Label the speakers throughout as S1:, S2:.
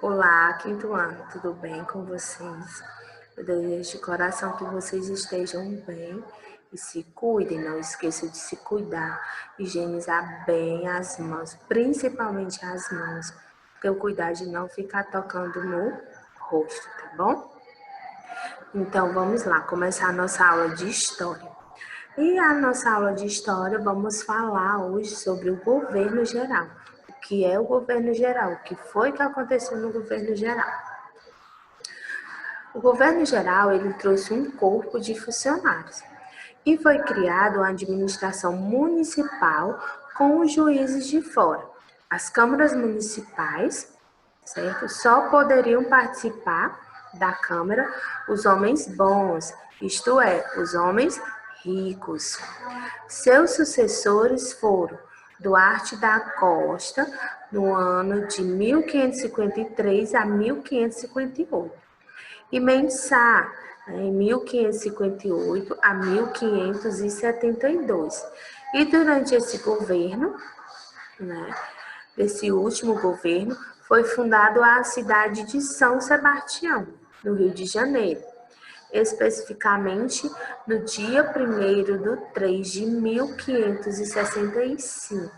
S1: Olá, quinto ano, tudo bem com vocês? Eu desejo de coração que vocês estejam bem e se cuidem. Não esqueçam de se cuidar, higienizar bem as mãos, principalmente as mãos, porque o cuidar de não ficar tocando no rosto, tá bom? Então vamos lá, começar a nossa aula de história. E a nossa aula de história, vamos falar hoje sobre o governo geral. O que é o governo geral? O que foi que aconteceu no governo geral? O governo geral, ele trouxe um corpo de funcionários e foi criado uma administração municipal com os juízes de fora. As câmaras municipais, certo? Só poderiam participar da Câmara os homens bons, isto é, os homens ricos. Seus sucessores foram Duarte da Costa, no ano de 1553 a 1558, e Mendes Sá, em 1558 a 1572. E durante esse governo, desse último governo, foi fundada a cidade de São Sebastião, no Rio de Janeiro, especificamente no dia 1º de 3 de 1565,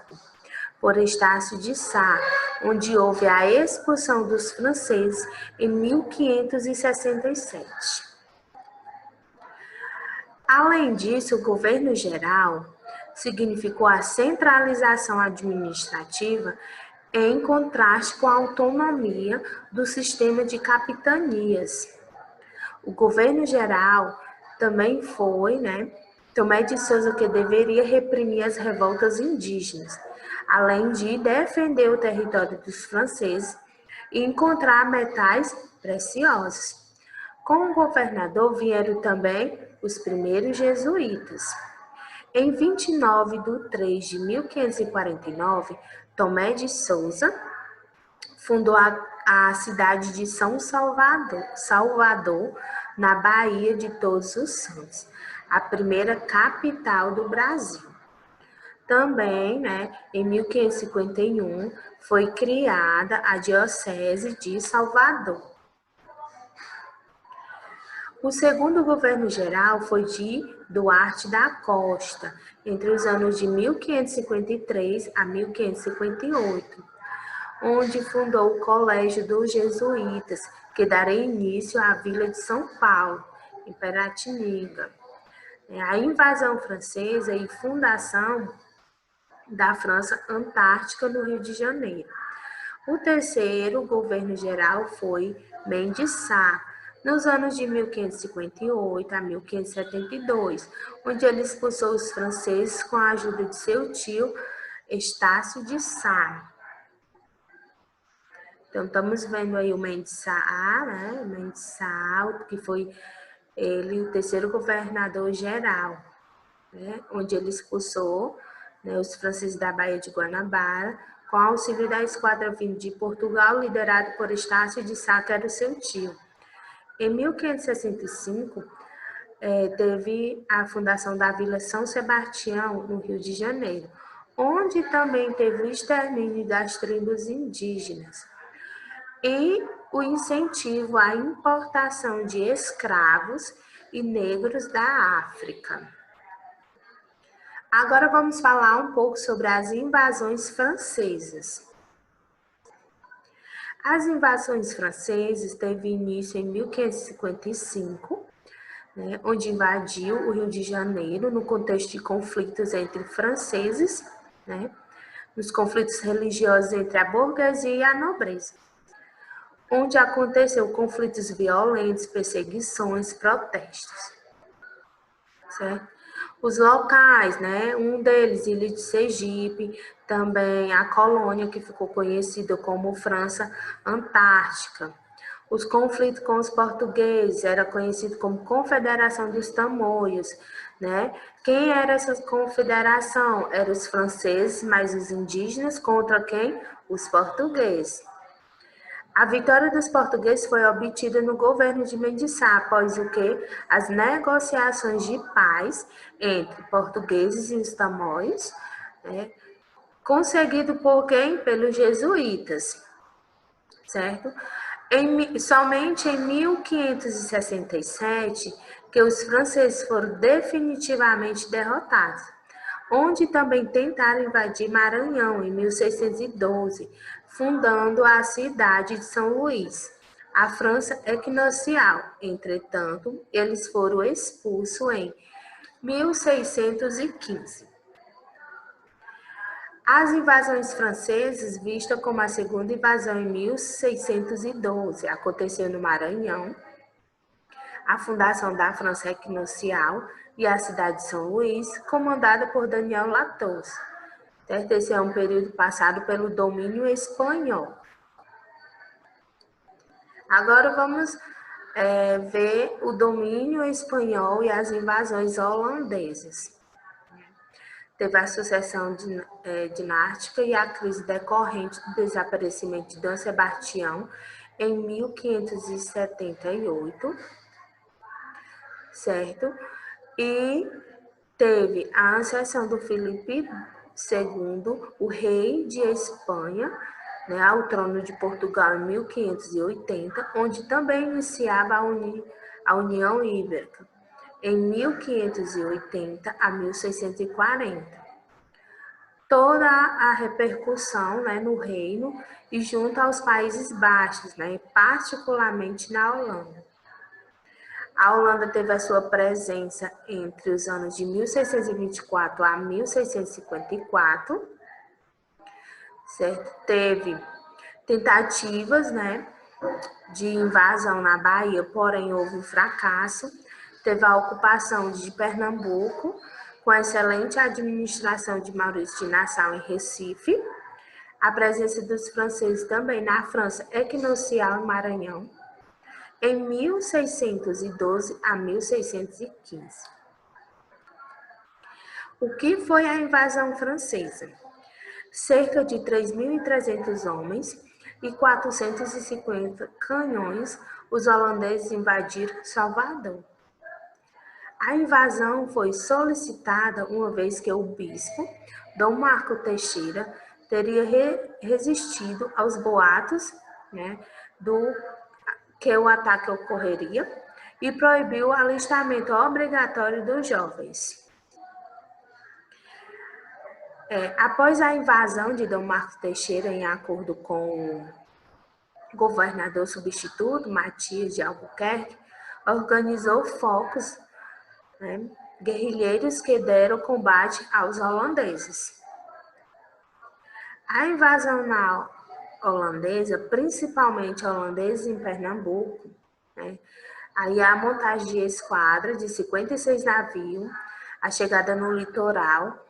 S1: por Estácio de Sá, onde houve a expulsão dos franceses em 1567. Além disso, o governo geral significou a centralização administrativa em contraste com a autonomia do sistema de capitanias. O governo geral também foi, Tomé de Souza, que deveria reprimir as revoltas indígenas, além de defender o território dos franceses e encontrar metais preciosos. Com o governador vieram também os primeiros jesuítas. Em 29 de 3 de 1549, Tomé de Souza fundou a cidade de São Salvador, na Bahia de Todos os Santos, a primeira capital do Brasil. Também, em 1551, foi criada a Diocese de Salvador. O segundo governo geral foi de Duarte da Costa, entre os anos de 1553 a 1558, onde fundou o Colégio dos Jesuítas, que daria início à Vila de São Paulo, em Piratininga. A invasão francesa e fundação da França Antártica no Rio de Janeiro. O terceiro governo geral foi Mendes Sá, nos anos de 1558 a 1572, onde ele expulsou os franceses com a ajuda de seu tio Estácio de Sá. Então, estamos vendo aí o Mendes Sá, Mendes Sá, que foi ele o terceiro governador geral, onde ele expulsou os franceses da Baía de Guanabara, com auxílio da esquadra vinda de Portugal, liderado por Estácio de Sá, que era o seu tio. Em 1565, teve a fundação da Vila São Sebastião, no Rio de Janeiro, onde também teve o extermínio das tribos indígenas e o incentivo à importação de escravos e negros da África. Agora vamos falar um pouco sobre as invasões francesas. As invasões francesas teve início em 1555, onde invadiu o Rio de Janeiro no contexto de conflitos entre franceses, nos conflitos religiosos entre a burguesia e a nobreza, onde aconteceu conflitos violentos, perseguições, protestos, certo? Os locais, um deles, Ilha de Sergipe, também a colônia que ficou conhecida como França Antártica. Os conflitos com os portugueses era conhecido como Confederação dos Tamoios, Quem era essa confederação? Eram os franceses, mas os indígenas contra quem? Os portugueses. A vitória dos portugueses foi obtida no governo de Mendes Sá, após o que? As negociações de paz entre portugueses e os tamoios, conseguido por quem? Pelos jesuítas. certo? Somente em 1567 que os franceses foram definitivamente derrotados, onde também tentaram invadir Maranhão em 1612, fundando a cidade de São Luís, a França equinocial. Entretanto, eles foram expulsos em 1615. As invasões francesas, vista como a segunda invasão em 1612, aconteceu no Maranhão, a fundação da França equinocial e a cidade de São Luís, comandada por Daniel Latos. Esse é um período passado pelo domínio espanhol. Agora vamos ver o domínio espanhol e as invasões holandesas. Teve a sucessão dinástica e a crise decorrente do desaparecimento de Dom Sebastião em 1578, certo? E teve a ascensão do Filipe II, o rei de Espanha, ao trono de Portugal em 1580, onde também iniciava a União Ibérica, em 1580 a 1640. Toda a repercussão no reino e junto aos Países Baixos, particularmente na Holanda. A Holanda teve a sua presença entre os anos de 1624 a 1654, certo? Teve tentativas, de invasão na Bahia, porém houve um fracasso. Teve a ocupação de Pernambuco, com a excelente administração de Maurício de Nassau em Recife. A presença dos franceses também na França equinocial e Maranhão, em 1612 a 1615. O que foi a invasão francesa? Cerca de 3.300 homens e 450 canhões, os holandeses invadiram Salvador. A invasão foi solicitada uma vez que o bispo, Dom Marco Teixeira, teria resistido aos boatos que o ataque ocorreria e proibiu o alistamento obrigatório dos jovens. Após a invasão de Dom Marcos Teixeira, em acordo com o governador substituto, Matias de Albuquerque, organizou focos guerrilheiros que deram combate aos holandeses. A invasão holandesa, principalmente holandeses em Pernambuco, aí a montagem de esquadra de 56 navios, a chegada no litoral,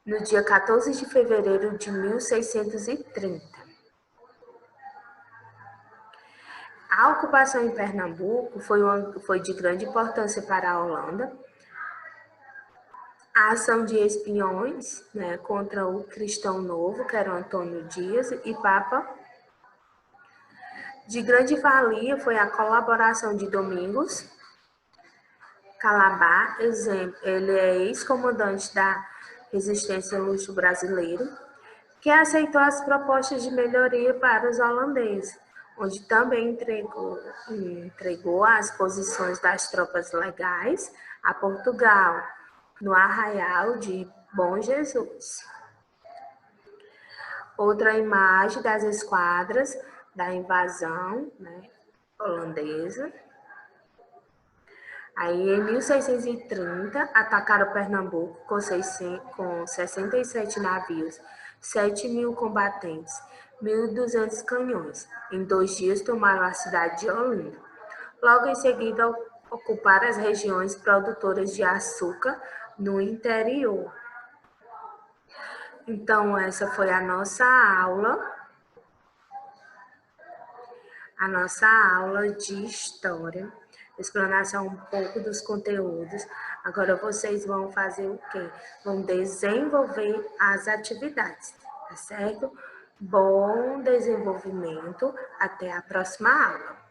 S1: no dia 14 de fevereiro de 1630. A ocupação em Pernambuco foi de grande importância para a Holanda. A ação de espiões contra o cristão novo, que era o Antônio Dias, e Papa. De grande valia foi a colaboração de Domingos Calabar, ele é ex-comandante da resistência luso brasileiro, que aceitou as propostas de melhoria para os holandeses, onde também entregou as posições das tropas legais a Portugal, no Arraial de Bom Jesus. Outra imagem das esquadras da invasão holandesa. Aí, em 1630, atacaram Pernambuco com 67 navios, 7.000 combatentes, 1.200 canhões. Em 2 dias, tomaram a cidade de Olinda. Logo em seguida, ocuparam as regiões produtoras de açúcar no interior. Então, essa foi a nossa aula de história. Explanação um pouco dos conteúdos. Agora vocês vão fazer o quê? Vão desenvolver as atividades, tá certo? Bom desenvolvimento. Até a próxima aula.